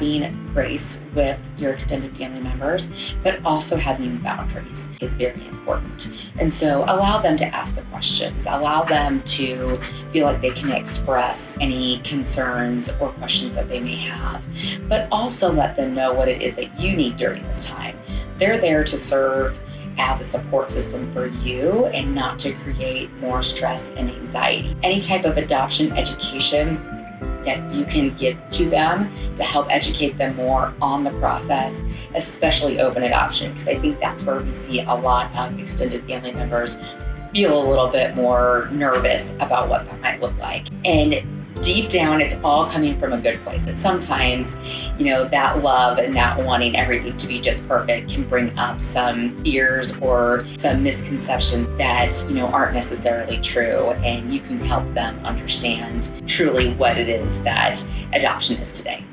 having grace with your extended family members, but also having boundaries is very important. And so allow them to ask the questions, allow them to feel like they can express any concerns or questions that they may have, but also let them know what it is that you need during this time. They're there to serve as a support system for you and not to create more stress and anxiety. Any type of adoption education that you can give to them to help educate them more on the process, especially open adoption, because I think that's where we see a lot of extended family members feel a little bit more nervous about what that might look like. And deep down, it's all coming from a good place. And sometimes, that love and that wanting everything to be just perfect can bring up some fears or some misconceptions that, aren't necessarily true. And you can help them understand truly what it is that adoption is today.